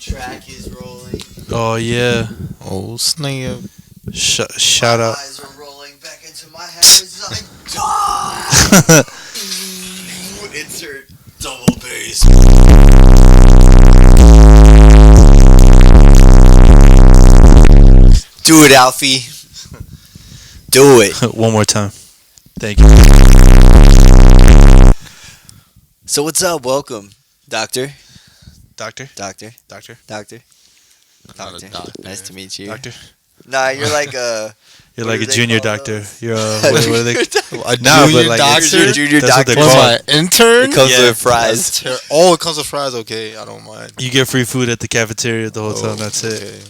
track is rolling. Oh yeah. Oh snap! Shout out. My eyes are rolling back into my head as I die. Insert double bass. Do it, Alfie. Do it. One more time. Thank you. So what's up? Welcome, Doctor. Doctor. Doctor. Doctor. Doctor. Not a doctor. Nice to meet you. Doctor. Nah, you're like a. You're What like do a they junior call doctor. those? You're a what are they? A Nah, but junior like doctor. You're a junior That's what doctor. they What's call my intern? It comes Yeah. with fries. Oh, it comes with fries. Okay, I don't mind. You get free food at the cafeteria the whole time. That's it. Okay.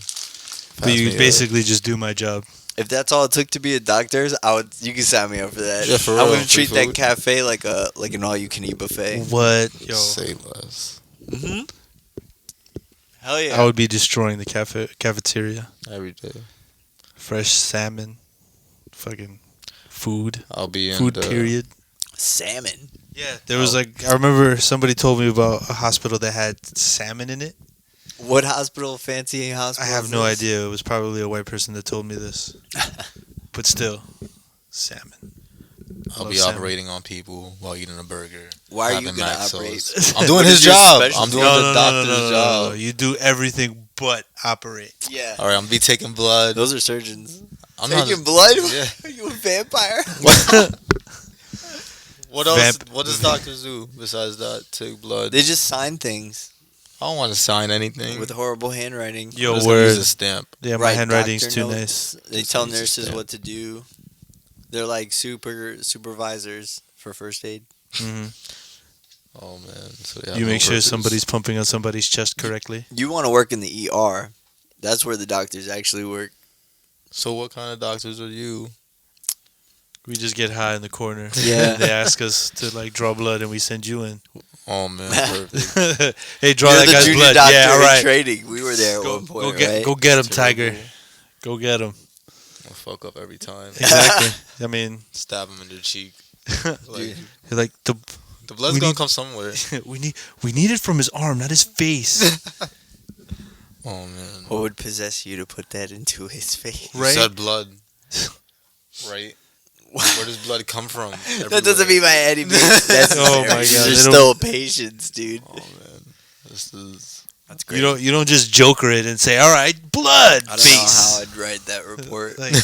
But Pass you me up. basically just do my job. If that's all it took to be a doctor, you can sign me up for that. Yeah, for I'm real, gonna free treat that food. cafe like an all-you-can-eat buffet. What? Yo, Say less. Mm-hmm. Hell yeah. I would be destroying the cafeteria. Every day. Fresh salmon, fucking food, I'll be in food the, period. Salmon. Yeah, there was like I remember somebody told me about a hospital that had salmon in it. What hospital? Fancy hospital? I have is no this? idea. It was probably a white person that told me this. But still, salmon. I'll Love be salmon. operating on people while eating a burger. Why are you having gonna Maxos. operate? I'm doing What his is your job. specialty? I'm doing the doctor's job. You do everything but operate. Yeah. All right, I'm gonna be taking blood. Those are surgeons. I'm Taking blood? Yeah. Are you a vampire? What else? Vamp- What does doctors do besides that? Take blood. They just sign things I don't want to sign anything. with horrible handwriting. Yo, I'm just gonna use word. a stamp. Yeah, my Write handwriting's doctor too notes. nice. They Just tell use a nurses stamp. what to do. They're like supervisors for first aid. Hmm Oh man. So yeah, You no make sure purpose. somebody's pumping on somebody's chest correctly. You want to work in the ER. That's where the doctors actually work. So what kind of doctors are you? We just get high in the corner. Yeah. And they ask us to like draw blood, and we send you in. Oh man, perfect. Hey, draw You're that the guy's junior blood. doctor Yeah, all in right. training. We were there at Go, one point, go get him, It's Tiger. terrible. Go get him. I'll fuck up every time. Exactly. I mean, Stab him in the cheek. Like, Dude. like the the blood's we gonna need- come somewhere. we need it from his arm, not his face. Oh man. What would possess you to put that into his face? You Right? said blood. Right? Where does blood come from? That doesn't mean by any means necessary. Oh my God, There's they still patience, dude. Oh man. This is That's great. You don't just joker it and say, "All right, blood I don't face." know how I'd write that report. Like,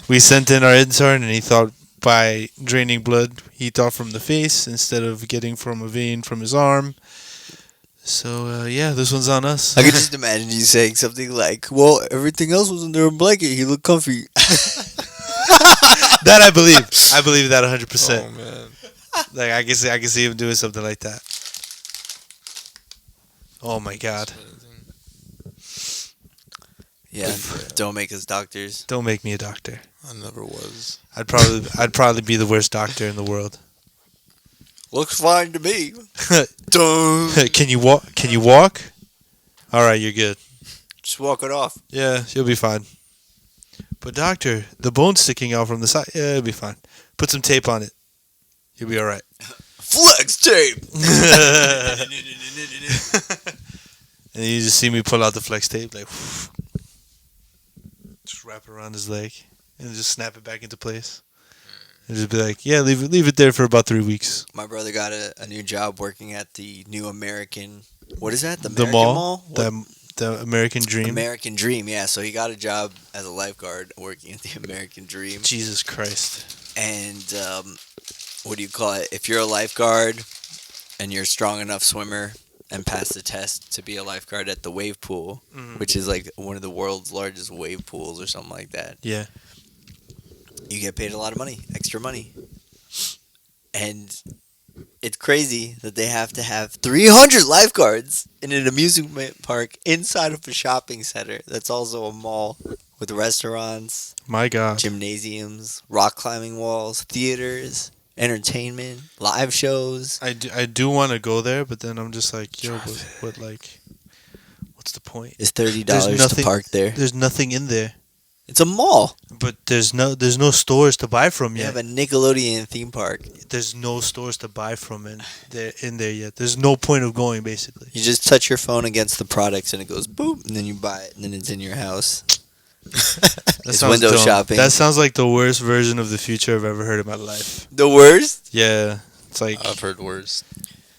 we sent in our intern, and he thought by draining blood, he thought from the face instead of getting from a vein from his arm. So yeah, this one's on us. I could just imagine you saying something like, "Well, everything else was under a blanket. He looked comfy." That I believe. I believe that 100%. oh man. Like I can see him doing something like that. Oh my God! Yeah, don't make us doctors. Don't make me a doctor. I never was. I'd probably be the worst doctor in the world. Looks fine to me. Don't. Can you walk? Can you walk? All right, you're good. Just walk it off. Yeah, you'll be fine. But doctor, the bone's sticking out from the side. Yeah, it'll be fine. Put some tape on it. You'll be all right. Flex tape. And you just see me pull out the flex tape, like, just wrap it around his leg, and just snap it back into place. And just be like, yeah, leave it there for about 3 weeks. My brother got a new job working at the new American. What is that? The The American mall? What? The American Dream. American Dream. Yeah. So he got a job as a lifeguard working at the American Dream. Jesus Christ. And what do you call it? If you're a lifeguard and you're a strong enough swimmer and pass the test to be a lifeguard at the wave pool, which is like one of the world's largest wave pools or something like that, Yeah. you get paid a lot of money, extra money. And it's crazy that they have to have 300 lifeguards in an amusement park inside of a shopping center that's also a mall with restaurants, My God. gymnasiums, rock climbing walls, theaters, entertainment, live shows. I do want to go there, but then I'm just like, yo, what what's the point? It's $30 There's to nothing- park there. There's nothing in there. It's a mall. But there's no stores to buy from You yet. have a Nickelodeon theme park. There's no stores to buy from in there yet. There's no point of going, basically. You just touch your phone against the products and it goes boom, and then you buy it, and then it's in your house. That It's sounds window dumb. shopping. That sounds like the worst version of the future I've ever heard in my life. The worst? Yeah, it's like I've heard worse.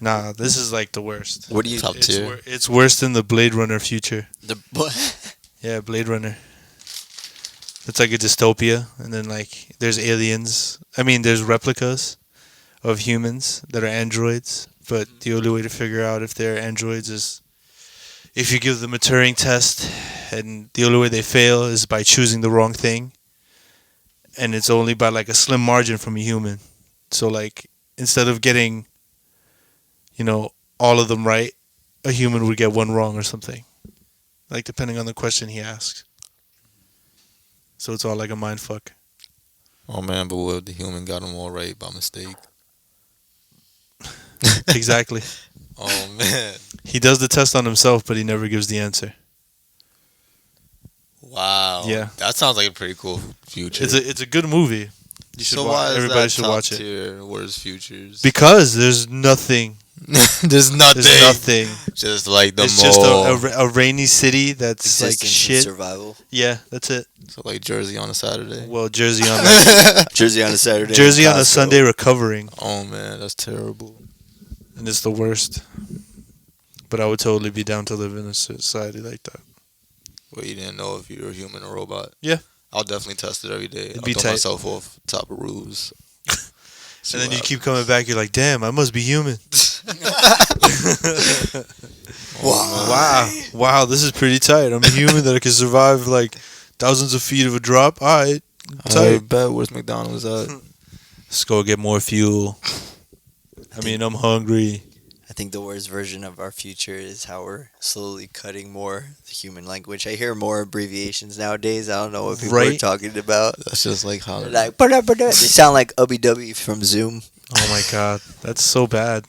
nah. This is like the worst. What do you? Top tier. It's worse than the Blade Runner future. The Yeah, Blade Runner. It's like a dystopia, and then like there's aliens. I mean, there's replicas of humans that are androids, but the only way to figure out if they're androids is if you give them a Turing test, and the only way they fail is by choosing the wrong thing, and it's only by like a slim margin from a human. So like instead of getting, all of them right, a human would get one wrong or something, like depending on the question he asks. So it's all like a mind fuck. Oh man, but what if the human got them all right by mistake? Exactly. Oh man. He does the test on himself, but he never gives the answer. Wow. Yeah. That sounds like a pretty cool future. It's a good movie. You should so watch. why is Everybody that should top watch it tier worst futures? because there's nothing. There's nothing. There's nothing. Just like the It's mall. just a rainy city that's like existence and shit. survival. Yeah, that's it. So like Jersey on a Saturday. Well, Jersey on a, Jersey on a Saturday. Jersey on a Costco. Sunday recovering, Oh man, that's terrible. and it's the worst. But I would totally be down to live in a society like that. Well, you didn't know if you were a human or robot. Yeah. I'll definitely test it every day. It'd I'll be throw tight. myself off top of roofs. And then you keep coming back. You're like, damn, I must be human. Wow, this is pretty tight. I'm a human that can survive like thousands of feet of a drop. All right, I tight. bet where's McDonald's at? Let's go get more fuel. I mean, I'm hungry. I think the worst version of our future is how we're slowly cutting more the human language. I hear more abbreviations nowadays. I don't know what people are Right. talking about. That's just like how. They're like, they sound like Ubby Dubby from Zoom. Oh my god, that's so bad.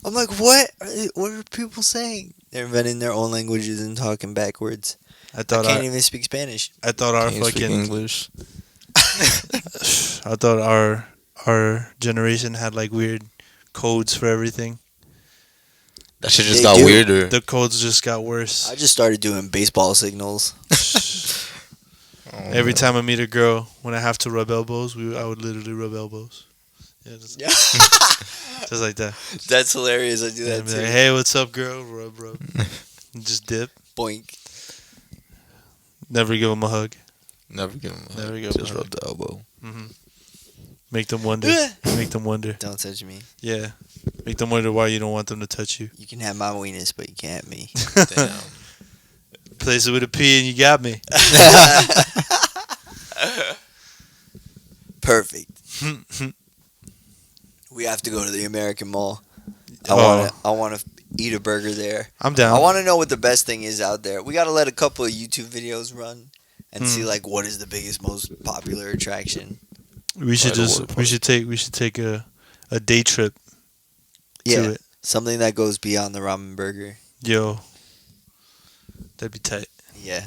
I'm like, what? What are people saying? They're inventing their own languages and talking backwards. I I thought can't even speak Spanish. I thought our Can you speak fucking English. I thought our generation had like weird codes for everything. That shit just They got do. weirder. The codes just got worse. I just started doing baseball signals. Oh, Every man. time I meet a girl, when I have to rub elbows, I would literally rub elbows. Yeah, just, Yeah. just like that. That's hilarious. I do And that I'd be too. like, hey, what's up, girl? Rub. And just dip. Boink. Never give them a hug. Never give him. Never give him Just a rub the elbow. Make them wonder. Make them wonder. Don't touch me. Yeah. Make them wonder why you don't want them to touch you. You can have my weenus, but you can't have me. Damn. Place it with a P and you got me. Perfect. We have to go to the American Mall. Oh. I want to eat a burger there. I'm down. I want to know what the best thing is out there. We got to let a couple of YouTube videos run and see like what is the biggest, most popular attraction. We should By the just water we should take a day trip Yeah, to it. something that goes beyond the ramen burger. Yo. That'd be tight. Yeah,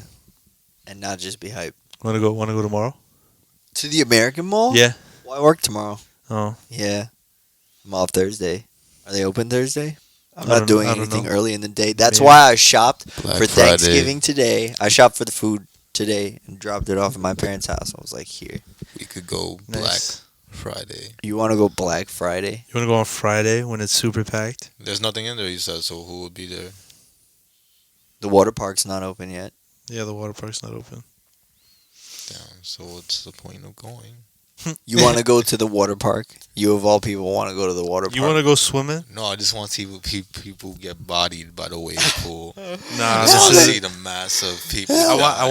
and not just be hype. Wanna go tomorrow? To the American Mall? Yeah. Well, I work tomorrow. Oh. Yeah, I'm off Thursday. Are they open Thursday? I'm I not doing don't anything know. early in the day. That's Maybe. why I shopped Black for Friday. Thanksgiving today. I shopped for the food today and dropped it off at my parents' house. I was like, here. We could go Black Nice. Friday. You want to go Black Friday? You wanna go on Friday when it's super packed? There's nothing in there, you said, so who would be there? The water park's not open yet. Yeah, the water park's not open. Damn, so what's the point of going? You want to go to the water park? You of all people want to go to the water park. You wanna go swimming? No, I just want to see people get bodied by the wave pool. Nah, I this just want to is see the mass of people. I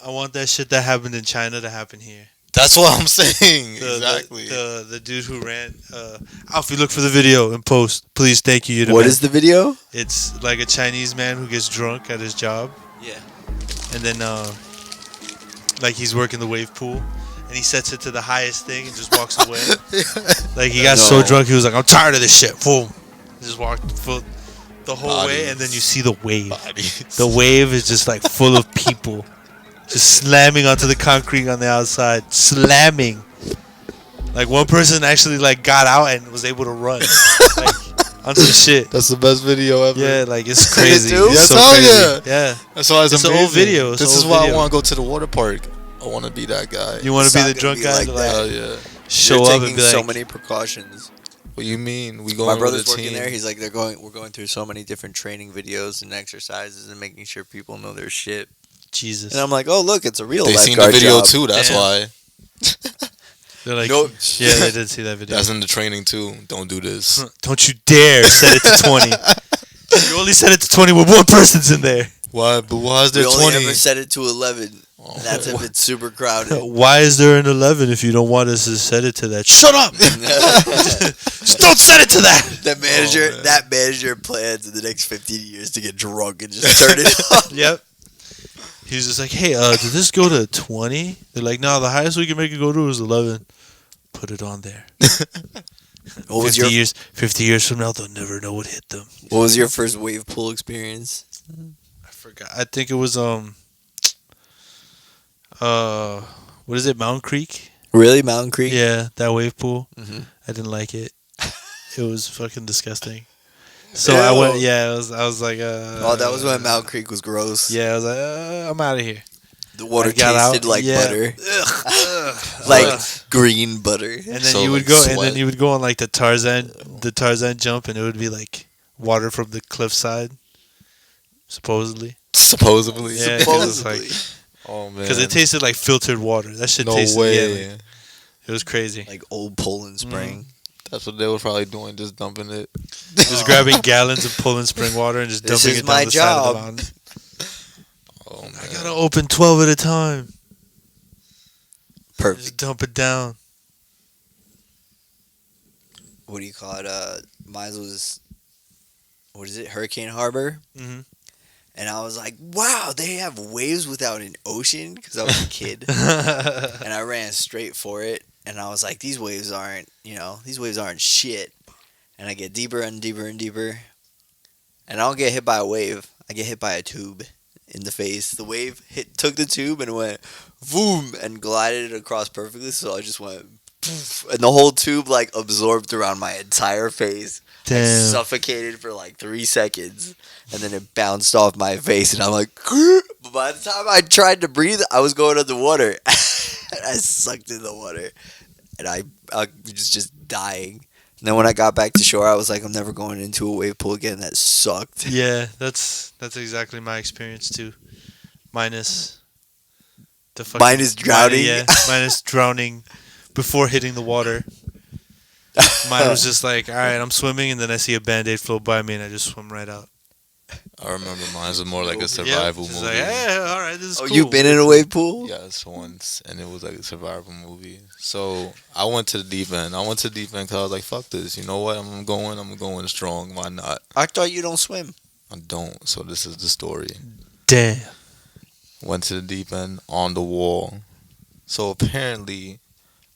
want that shit that happened in China to happen here. That's what I'm saying. The, exactly. The dude who ran Alfie, look for the video and post. Please, thank you. You're the What man. is the video? It's like a Chinese man who gets drunk at his job, Yeah. and then like he's working the wave pool, and he sets it to the highest thing and just walks away. Like he got so No. drunk, he was like, "I'm tired of this shit." Boom, just walked the whole way, Bodies. and then you see the wave. Bodies. The wave is just like full of people, just slamming onto the concrete on the outside, slamming. Like one person actually like got out and was able to run, like on some shit. That's the best video ever. Yeah, like it's crazy. Dude? It's Yes, so hell crazy. yeah. Yeah. That's why it's It's an amazing. old video. It's This an is old why video. I want to go to the water park. I want to be that guy. You want It's to be not the gonna drunk be guy like to that. like Hell yeah. show You're up taking and be so like, many precautions. What you mean? We going My with brother's a working team. there. He's like, we're going through so many different training videos and exercises and making sure people know their shit. Jesus. And I'm like, oh look, it's a real They seen the lifeguard video job. too. That's Damn. why. They're like, Nope. yeah, they did see that video. That's in the training too. Don't do this. Don't you dare set it to 20. You only set it to 20 when one person's in there. Why? But why is We there only 20? ever set it to 11. Oh. And that's if it's super crowded. Why is there an 11 if you don't want us to set it to that? Shut up! Just don't set it to that! That man. manager plans in the next 15 years to get drunk and just turn it off. Yep. He was just like, hey, did this go to 20? They're like, no, the highest we can make it go to is 11. Put it on there. What was 50 years from now, they'll never know what hit them. What was your first wave pool experience? I forgot. I think it was what is it? Mountain Creek? Really, Mountain Creek? Yeah, that wave pool. Mhm. I didn't like it. It was fucking disgusting. So I went. Ew. Yeah, I was like. Oh, that was when Mountain Creek was gross. Yeah, I was like, I'm out of here. The water I got out, tasted like yeah. butter, Ugh. like Ugh. green butter. And then So, you would like, go, and sweat. then you would go on like the Tarzan jump, and it would be like water from the cliffside, supposedly. Supposedly. Yeah, 'cause it's Supposedly, Oh man. Because it tasted like filtered water. That shit no tasted. way. Yeah, like, it was crazy. like old Poland Spring. That's what they were probably doing, just dumping it. Just grabbing gallons of pulling spring water and just This dumping is it down my the job. side of the mountain. Oh man. I gotta open 12 at a time. Perfect. Just dump it down. What do you call it? Mine was, what is it? Hurricane Harbor. Mhm. And I was like, wow, they have waves without an ocean? Because I was a kid. Mm-hmm. And I ran straight for it. And I was like, these waves aren't shit. And I get deeper and deeper and deeper. And I don't get hit by a wave. I get hit by a tube in the face. The wave took the tube and went boom and glided it across perfectly. So I just went poof, and the whole tube like absorbed around my entire face. I Damn. suffocated for like 3 seconds. And then it bounced off my face. And I'm like, but by the time I tried to breathe, I was going underwater. I sucked in the water. And I was just dying. And then when I got back to shore, I was like, I'm never going into a wave pool again. That sucked. Yeah, that's exactly my experience too. Minus the fucking Minus drowning? Yeah, minus drowning before hitting the water. Mine was just like, all right, I'm swimming, and then I see a Band-Aid float by me, and I just swim right out. I remember mine was more like a Yeah, survival just movie. like, yeah, all right, this is Oh, cool. you've been in a wave pool? Yes, once, and it was like a survival movie. So I went to the deep end. I went to the deep end because I was like, "Fuck this! You know what? I'm going strong. Why not? I thought you don't swim. I don't." So this is the story. Damn. Went to the deep end on the wall. So apparently,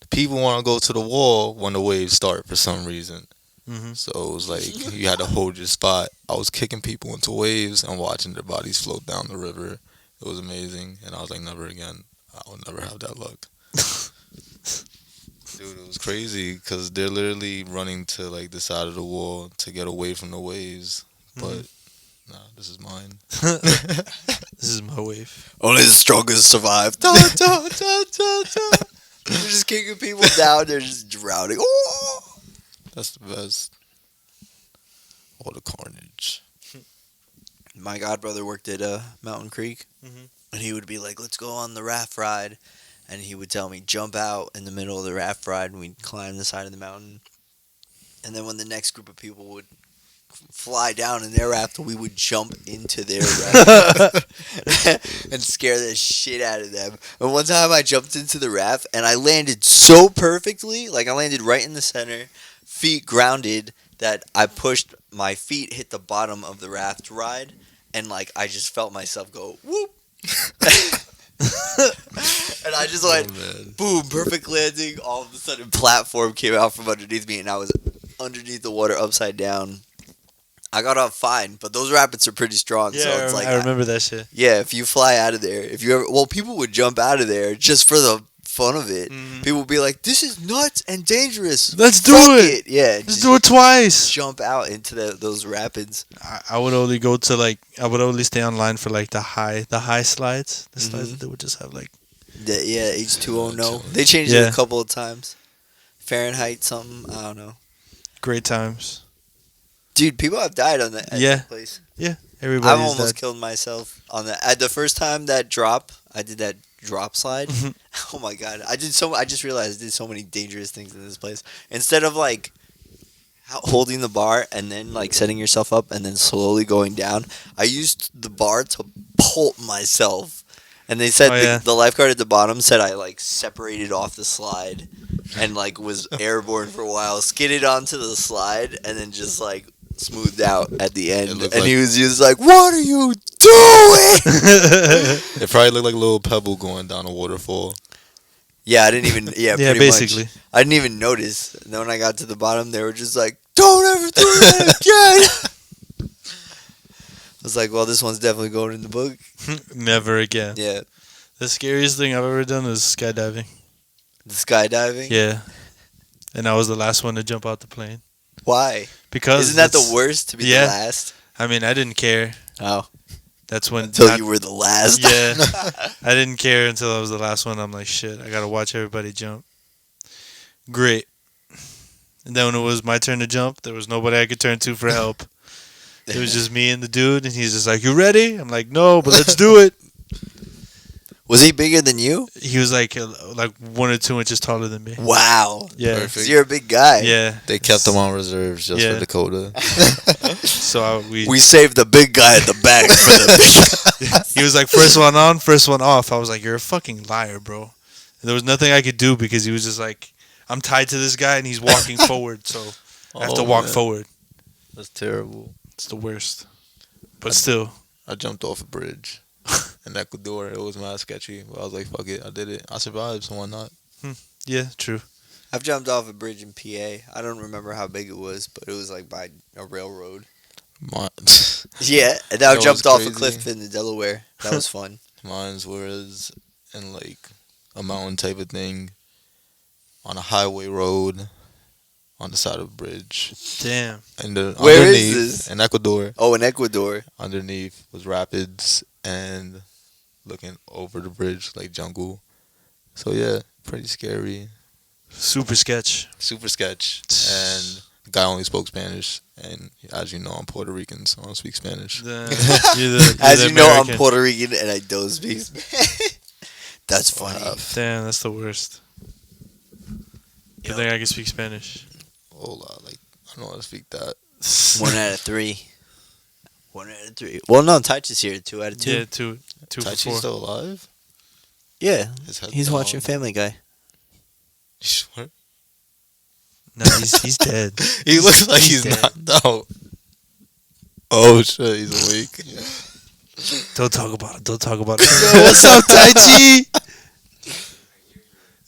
the people want to go to the wall when the waves start for some reason. Mm-hmm. So it was like you had to hold your spot. I was kicking people into waves and watching their bodies float down the river. It was amazing, and I was like, never again. I will never have that luck. Dude, it was crazy because they're literally running to like the side of the wall to get away from the waves. But nah, this is mine. This is my wave. Only the strongest survive. Da, da, da, da, da. They're just kicking people down. They're just drowning. Oh! That's the best. All the carnage. My godbrother worked at Mountain Creek, Mhm. and he would be like, let's go on the raft ride. And he would tell me, jump out in the middle of the raft ride, and we'd climb the side of the mountain. And then when the next group of people would fly down in their raft, we would jump into their raft and scare the shit out of them. And one time I jumped into the raft, and I landed so perfectly, like I landed right in the center, feet grounded, that I pushed, my feet hit the bottom of the raft ride, and like I just felt myself go, whoop. And I just went, man. boom, perfect landing. All of a sudden, platform came out from underneath me, and I was underneath the water, upside down. I got off fine, but those rapids are pretty strong. Yeah, so it's like I remember that shit. yeah, if you fly out of there, if you ever, well, people would jump out of there just for the fun of it. Mhm. People would be like, "This is nuts and dangerous. Let's do Fuck it. Yeah, Let's just do it twice. jump out into those rapids. I would only go to like I would only stay online for like the high slides, the slides Mhm. that they would just have like Yeah, H2O no. They changed it Yeah. a couple of times. Fahrenheit something. I don't know. great times. Dude, people have died on that, at Yeah. that place. Everybody's I've almost dead. killed myself on that. At the first time that drop, I did that drop slide. Mhm. Oh my god, I just realized I did so many dangerous things in this place. Instead of like holding the bar and then like setting yourself up and then slowly going down, I used the bar to pull myself. And they said Oh, yeah. the lifeguard at the bottom said I like separated off the slide and like was airborne for a while, skidded onto the slide, and then just like smoothed out at the end. looked And like- he was just like, "What are you doing?" It probably looked like a little pebble going down a waterfall. Yeah, I didn't even. Yeah, Yeah, pretty basically. much. I didn't even notice. And then when I got to the bottom, they were just like, "Don't ever do that again." I was like, "Well, this one's definitely going in the book." Never again. Yeah, The scariest thing I've ever done is skydiving. the skydiving. Yeah. And I was the last one to jump out the plane. Why? Because Isn't that the it's- worst to be yeah. the last? I mean, I didn't care. Oh, That's when until not- you were the last. Yeah. I didn't care until I was the last one. I'm like, shit, I gotta watch everybody jump. Great. And then when it was my turn to jump, there was nobody I could turn to for help. It was just me and the dude, and he's just like, "You ready?" I'm like, "No, but let's do it." Was he bigger than you? He was like 1 or 2 inches taller than me. Wow. Yeah, Perfect. 'Cause you're a big guy. yeah. They kept them on reserves just Yeah. for Dakota. So We saved the big guy at the back for the he was like, "First one on, first one off." I was like, "You're a fucking liar, bro." And there was nothing I could do because he was just like, "I'm tied to this guy and he's walking forward, so I have to walk man. forward." That's terrible. It's the worst. But still, I jumped off a bridge in Ecuador. It was mad sketchy, but I was like, "Fuck it, I did it. I survived, so why not?" yeah, true. I've jumped off a bridge in PA. I don't remember how big it was, but it was like by a railroad. Yeah, and That I've was jumped off a crazy. cliff in the Delaware. That was fun. Mine's was in like a mountain type of thing on a highway road on the side of a bridge. Damn. And the, Where is underneath, this? in Ecuador. Oh, in Ecuador. Underneath was rapids and looking over the bridge like jungle. So yeah, pretty scary. Super sketch. Super sketch. And the guy only spoke Spanish. And as you know, I'm Puerto Rican, so I don't speak Spanish. You're As the you know, I'm American. Puerto Rican and I don't speak Spanish. That's funny. Damn, that's the worst. Good Yo. thing I can speak Spanish. Hola, like I don't know how to speak that. 1 out of 3. 1 out of 3. Well, no, Touch is here. 2 out of 2. Yeah, two for Taichi's 4. still alive? Yeah, His head's he's down. watching Family Guy. You sure? No, he's dead. He looks like he's dead. knocked out. Oh shit, he's awake. Don't talk about it. Don't talk about it. Yo, what's up, Taichi?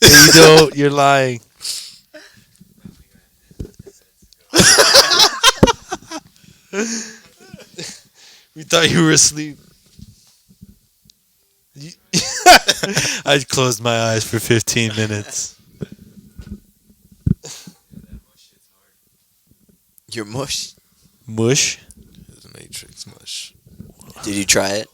You don't. You're lying. We thought you were asleep. I closed my eyes for 15 minutes. You're mush. Mush? It's Matrix mush. Did you try it?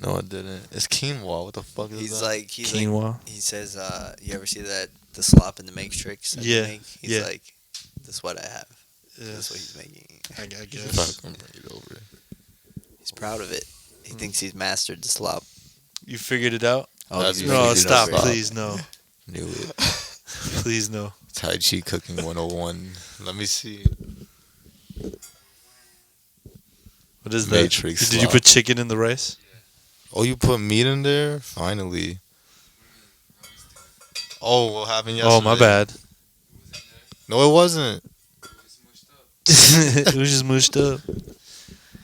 No, I didn't. It's quinoa. What the fuck is He's that? like, Quinoa? he says, you ever see that, the slop in the Matrix? that they Yeah, make? He's yeah. like, this is what I have. Yeah, That's what he's making. I Fuck, guess. I'm bring it over. He's proud of it. He thinks he's mastered the slop. You figured it out? Oh, That's he's really No, figured it stop, out already. please, no. Knew it. Please, no. Tai Chi Cooking 101. Let me see. What is that? Matrix Did you slop. put chicken in the rice? Oh, you put meat in there? Finally. Oh, what happened yesterday? Oh, my bad. No, it wasn't. It was just mushed up.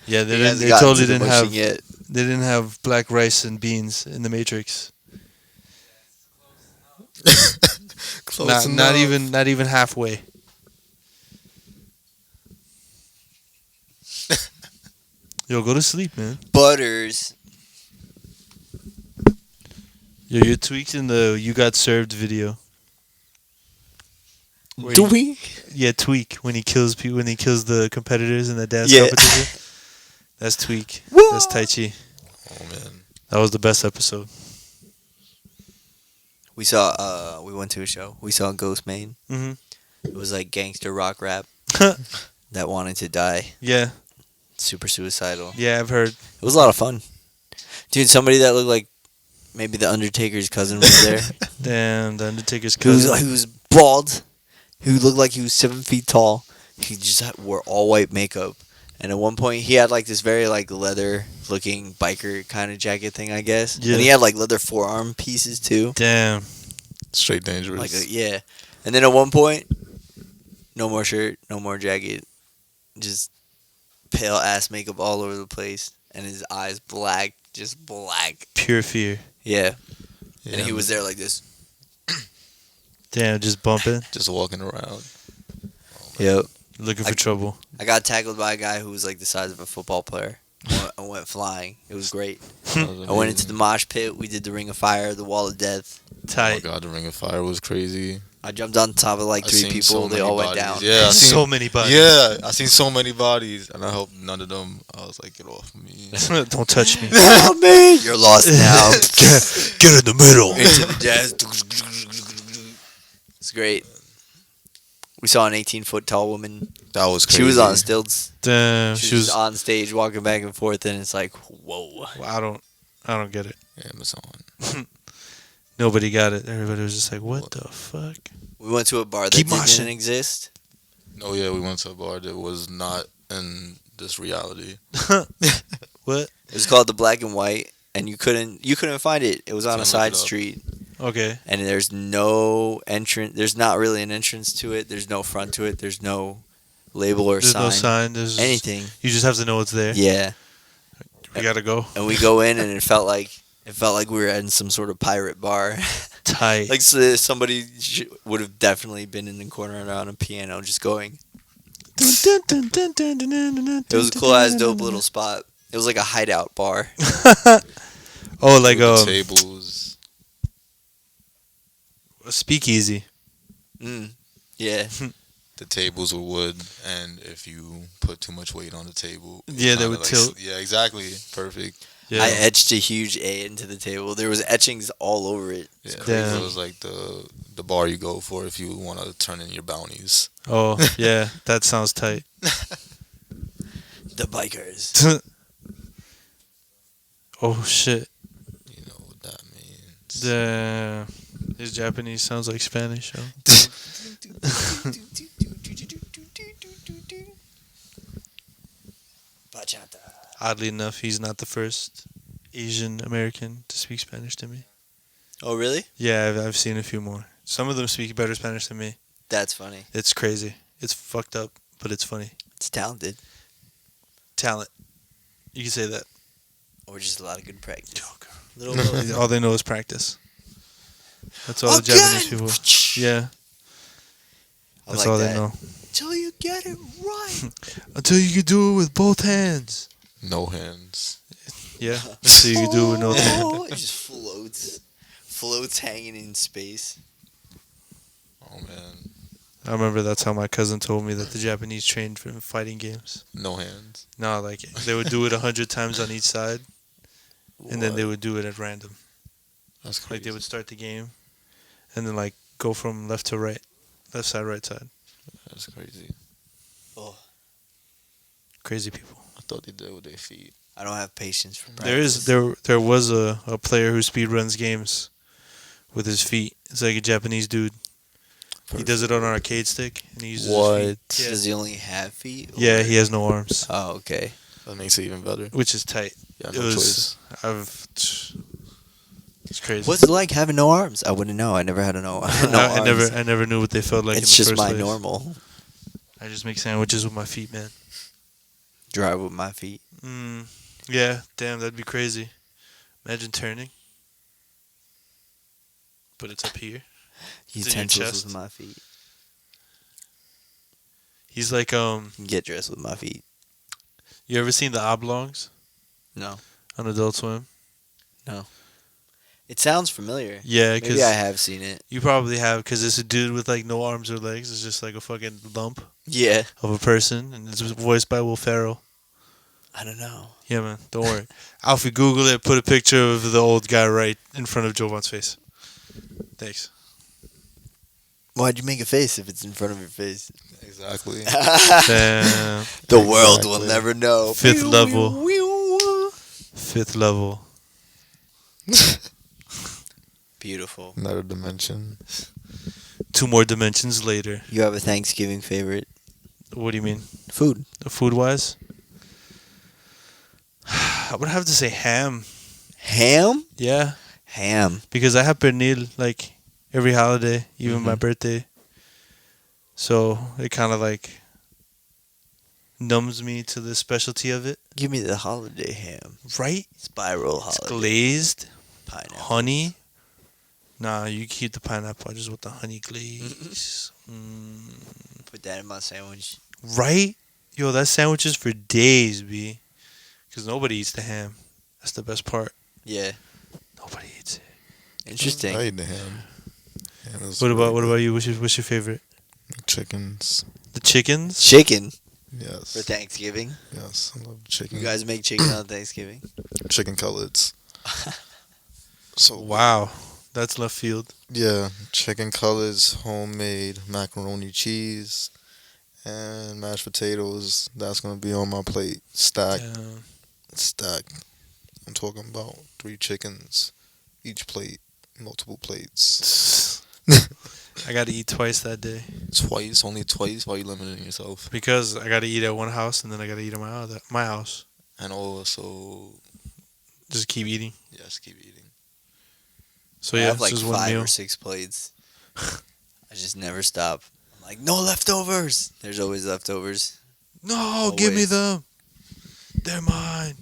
Yeah, He hasn't they gotten totally to the didn't mushing have yet. they didn't have black rice and beans in the Matrix. Close Not enough. even halfway. Yo, go to sleep, man. Butters. Yo, you're tweaked in the "You Got Served" video. Where Do you- we? Yeah, Tweak when he kills people, when he kills the competitors in the dance Yeah. competition. That's Tweak. Woo! That's Tai Chi. Oh man. That was the best episode. We saw. We went to a show. We saw Ghost Main. Mm-hmm. It was like gangster rock rap that wanted to die. Yeah, Super suicidal. yeah, I've heard. It was a lot of fun. Dude, somebody that looked like maybe the Undertaker's cousin was there. Damn, the Undertaker's He was, cousin. he was bald. He looked like he was 7 feet tall. He just wore all white makeup. And at one point, he had like this very like leather looking biker kind of jacket thing, I guess. Yeah. And he had like leather forearm pieces too. Damn. Straight dangerous. Like yeah. And then at one point, no more shirt, no more jacket, just pale ass makeup all over the place, and his eyes black, just black. Pure fear. Yeah. Yeah, And he was there like this. Damn, just bumping, just walking around. Yep. looking for I- trouble. I got tackled by a guy who was like the size of a football player. I went flying. It was great. I went into the mosh pit. We did the Ring of Fire, the Wall of Death. Oh my Tight. god, the Ring of Fire was crazy. I jumped on top of like I 3 seen people. so They many all went bodies. down. Yeah, I seen So many bodies. Yeah, I seen so many bodies, and I hope none of them. I was like, get off me. Don't touch me. Oh man, you're lost now. Get in the middle. Into the jazz. It's great. We saw an 18-foot tall woman. That was crazy. She was on stilts. Damn, She she was was. on stage walking back and forth, and it's like, whoa. I don't get it. Amazon. Nobody got it. Everybody was just like, "What the fuck?" We went to a bar that Keep didn't moshing. exist. No, yeah, we went to a bar that was not in this reality. What? It was called the Black and White, and you couldn't find it. It was on a Can't look side it up. street, Okay. and there's no entrance. There's not really an entrance to it. There's no front to it. There's no label or There's sign. no sign. There's Anything. You just have to know it's there. Yeah, We gotta go. and we go in, and it felt like we were in some sort of pirate bar. Tight. Like so somebody would have definitely been in the corner on a piano, just going. It was a cool ass, dope little spot. It was like a hideout bar. Oh, like With the tables. a speakeasy. Yeah. The tables were wood, and if you put too much weight on the table, it Yeah, they kinda would like tilt. Yeah, exactly. Perfect. Yeah. I etched a huge A into the table. There was etchings all over it. Yeah, Damn. it was like the bar you go for if you want to turn in your bounties. Oh, yeah. That sounds tight. The bikers. Oh shit. You know what that means. His Japanese sounds like Spanish. Huh? Bachata. Oddly enough, he's not the first Asian American to speak Spanish to me. Oh, really? Yeah, I've seen a few more. Some of them speak better Spanish than me. That's funny. It's crazy. It's fucked up, but it's funny. It's talented. Talent. You can say that. Or just a lot of good practice. Joker. Little both. All they know is practice. That's all the Again! Japanese people. Yeah, I that's like all that. they know. Till you get it right. Until you can do it with both hands. No hands. Yeah, until you can do it with no hands. Oh, it just floats. Floats hanging in space. Oh man, I remember that's how my cousin told me that the Japanese trained for fighting games. no hands. No, like they would do it 100 times on each side, and then they would do it at random. That's crazy. Like they would start the game, and then like go from left to right, left side, right side. That's crazy. Oh, Crazy people. I thought they did it with their feet. I don't have patience for practice. There was a player who speedruns games with his feet. It's like a Japanese dude. He does it on an arcade stick, and he uses his feet. Does he only have feet? Yeah, he has no arms, Oh, okay. That makes it even better. which is tight. Yeah, It no was. choice. It's crazy. What's it like having no arms? I wouldn't know. I never had no arms. I never knew what they felt like. It's in the just first my place. normal. I just make sandwiches with my feet, man. Drive with my feet. Yeah, damn, that'd be crazy. Imagine turning, but it's up here. It's in your Utensils chest. with my feet. He's like Get dressed with my feet. You ever seen the Oblongs No. on Adult Swim? It sounds familiar. Yeah, Maybe because I have seen it. you probably have, because it's a dude with like no arms or legs. It's just like a fucking lump Yeah. of a person, and it's voiced by Will Ferrell. I don't know. Yeah, man. Don't worry. Alfie, Google it. Put a picture of the old guy right in front of Jovan's face. Thanks. Why'd you make a face if it's in front of your face? Exactly. Damn. The world will Exactly. never know. Fifth level. Fifth level. Beautiful. Another dimension. 2 more dimensions later. You have a Thanksgiving favorite? What do you mean? Food. Food wise? I would have to say ham. Ham? Yeah. Ham. Because I have pernil like every holiday, even my Mhm. birthday. So it kind of like numbs me to the specialty of it. Give me the holiday ham. Right? Spiral It's holiday. glazed. Pineapple. Honey. Nah, you keep the pineapple. I just want the honey glaze. Put that in my sandwich. Right? Yo, that sandwich is for days, B. Because nobody eats the ham. That's the best part. Yeah. Nobody eats it. Interesting. I eat the ham. Ham is What about really you? What's your favorite? good. Chickens? The chickens? Chicken Yes. for Thanksgiving. Yes, I love chicken. You guys make chicken on Thanksgiving? Chicken cutlets. So Wow. That's left field. yeah, chicken cutlets, homemade macaroni cheese, and mashed potatoes. That's gonna be on my plate, stacked. Damn. Stacked. I'm talking about 3 chickens, each plate, multiple plates. I got to eat twice that day. Twice, only twice. Why you limiting yourself? Because I got to eat at one house and then I got to eat at my house. And also, Just keep eating. yes, keep eating. So I yeah, have it's like just one 5 meal. or 6 plates. I just never stop. I'm like, no leftovers. There's always leftovers. No, give me Always. them. They're mine.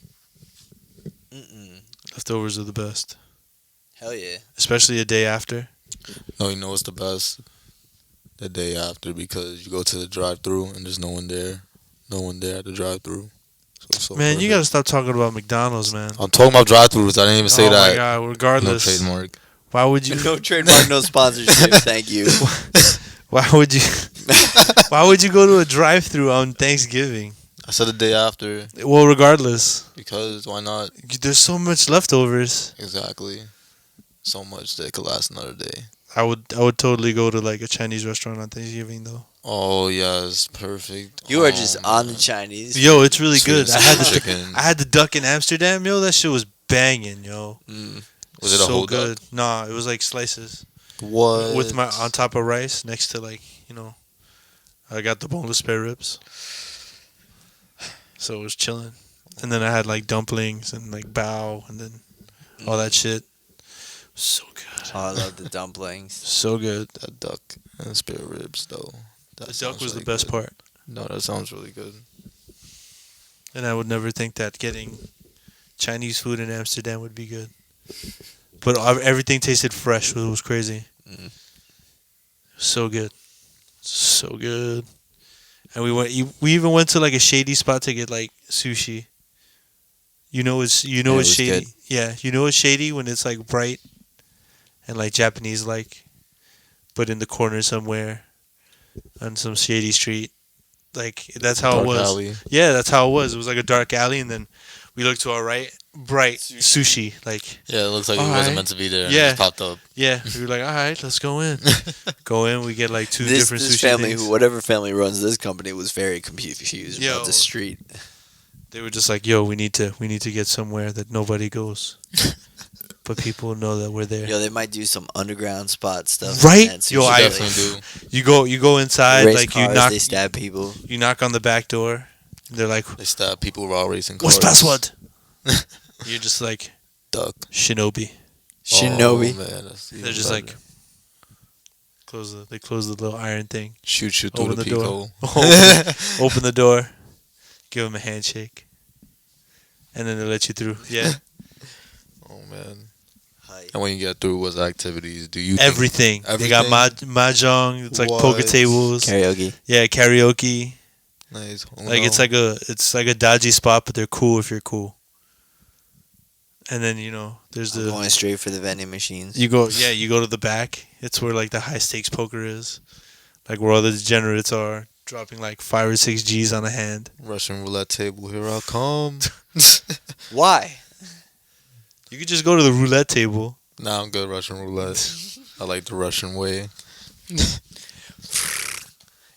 Mm-mm. Leftovers are the best. Hell yeah. Especially a day after. No, you know what's the best? The day after, because you go to the drive-through and there's no one there. No one there at the drive-through. So it's so Man, you perfect. got to stop talking about McDonald's, man. I'm talking about drive-throughs. I didn't even say oh that. my god, No regardless. trademark. Why would you No trademark, no sponsorship. Thank you. Why would you Why would you go to a drive-through on Thanksgiving? I said the day after Well, regardless. because why not? There's so much leftovers. Exactly. So much that it could last another day. I would totally go to like a Chinese restaurant on Thanksgiving though. Oh yes, perfect. You are Oh, just on the man. Chinese. Yo, it's really Sweet good. and sour chicken. I had the duck in Amsterdam, yo. That shit was banging, yo. Mm. Was it a so whole good? duck? Nah, it was like slices What? with my on top of rice next to like I got the boneless spare ribs, so it was chilling. And then I had like dumplings and like bao and then all that shit. So good, Oh, I love the dumplings. so good. That duck and spare ribs though. That The duck sounds was the really best good. part, No, that sounds really good. and I would never think that getting Chinese food in Amsterdam would be good. But everything tasted fresh. It was crazy. Mm. So good. So good. And we even went to like a shady spot to get like sushi. You know it's it it's was shady. good. Yeah, you know it's shady when it's like bright and like Japanese like, but in the corner somewhere on some shady street. Like that's how Dark it was. alley. Yeah, that's how it was. It was like a dark alley and then we looked to our right, bright sushi. Like Yeah, it looks like it Alright. wasn't meant to be there. and Yeah. it just popped up. yeah, we were like, all right, let's go in. Go in. We get like two This different sushi family, things. whatever family runs this company, was very confused Yo. about the street. They were just like, "Yo, we need to get somewhere that nobody goes, but people know that we're there." Yo, they might do some underground spot stuff. Right? and Yo, sushi I- Definitely do. You go inside, race like cars, they stab people. you knock on the back door. And they're like, They stab people while racing cars. "What's password?" You're just like Duck. Shinobi. Shinobi. Oh, man, that's even They're just better. like they close the little iron thing. shoot you through Open the the door. peephole. Open the door, give them a handshake, and then they let you through. Yeah, Oh man. Hi. And when you get through, what activities do you? everything. They got Everything? mahjong. It's like poker What? tables. Karaoke. Yeah, karaoke. Nice. Like it's like a dodgy spot, but they're cool if you're cool. And then there's I'm the going straight for the vending machines. you go to the back. It's where like the high stakes poker is, like where all the degenerates are dropping like 5 or 6 G's on a hand. Russian roulette table. Here I come. Why? You could just go to the roulette table. Nah, I'm good Russian roulette. I like the Russian way.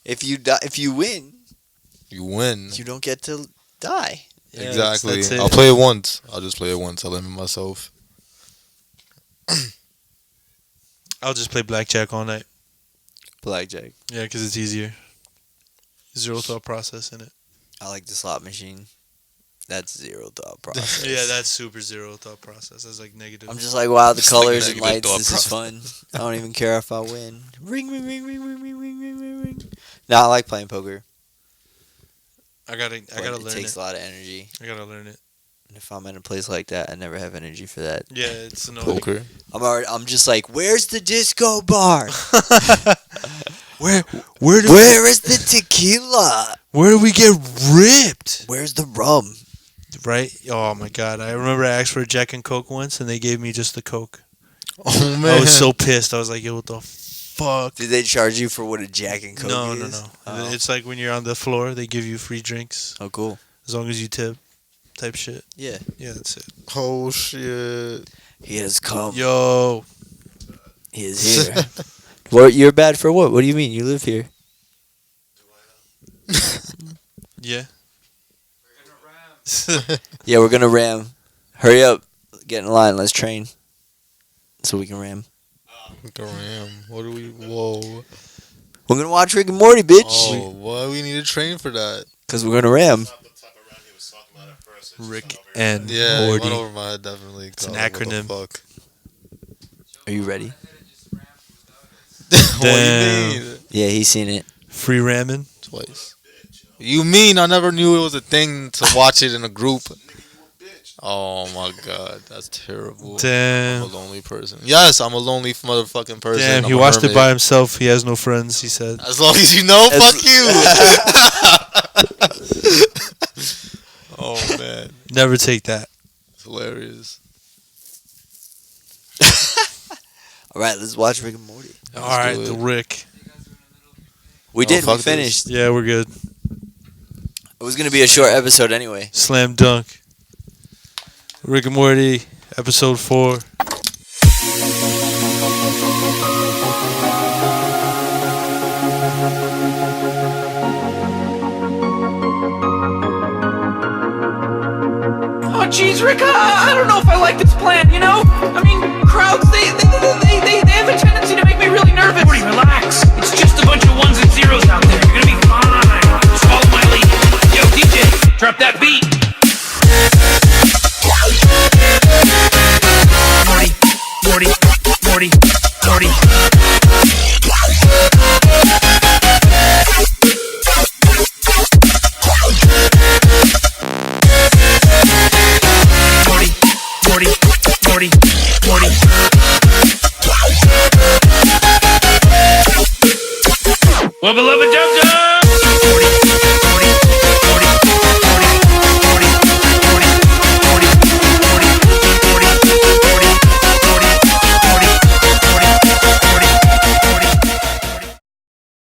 If you win, You win. you don't get to die. Yeah, Exactly. that's it. I'll play it once. I'll just play it once. I'll limit myself. I'll just play blackjack all night. Blackjack. Yeah, because it's easier. Zero thought process in it. I like the slot machine. That's zero thought process. Yeah, that's super zero thought process. That's like negative. I'm just like, wow, the It's like colors and negative lights. thought This is fun. I don't even care if I win. Ring, ring, ring, ring, ring, ring, ring, ring, ring, ring. No, I like playing poker. I gotta But learn it takes it. a lot of energy. I gotta learn it. And if I'm in a place like that, I never have energy for that. Yeah, it's annoying. Poker. I'm just like, where's the disco bar? Where Where is the tequila? do we get ripped? Where's the rum? Right? Oh my god! I remember I asked for a Jack and Coke once, and they gave me just the Coke. Oh man. I was so pissed. I was like, "Yo, what the fuck?" Did they charge you for what a Jack and Coke No. is? Oh. It's like when you're on the floor, they give you free drinks Oh, cool. as long as you tip, type shit. Yeah. Yeah, that's it. Oh shit. He has come. Yo, He is here. What? You're bad for what? What do you mean? You live here. yeah. Yeah, we're gonna ram. Hurry up. Get in line. Let's train. So we can ram. Damn. What do we? Whoa. We're gonna watch Rick and Morty, bitch. Oh, why we need to train for that? Cause we're gonna ram. Rick and Yeah, it Morty. went over my head definitely. It's an God, what the acronym. Fuck. Are you ready? What do Damn. you mean? Yeah, he's seen it. Free ramen. Twice. You mean I never knew it was a thing to watch it in a group? Oh my god, that's terrible. Damn. I'm a lonely person. Yes, I'm a lonely motherfucking person. Damn, I'm he a watched it hermit. by himself. He has no friends, he said. As long as you know, As- fuck you. Oh man, Never take that. it's hilarious. All right, let's watch Rick and Morty. All right, do the it. Rick. We Oh, did. We fuck this. finished. Yeah, we're good. It was gonna be a short episode anyway. Slam dunk. Rick and Morty, episode 4. Oh, geez, Rick, I don't know if I like this plan, you know? I mean, crowds, they have a tendency to make me really nervous. Morty, relax. It's just a bunch of ones and zeros out there. You're gonna be fine. Just follow my lead. Yo, DJ, drop that beat. Morty, Morty, Morty, Morty. Morty, Morty, Morty, Morty. Well, beloved Dub Dub!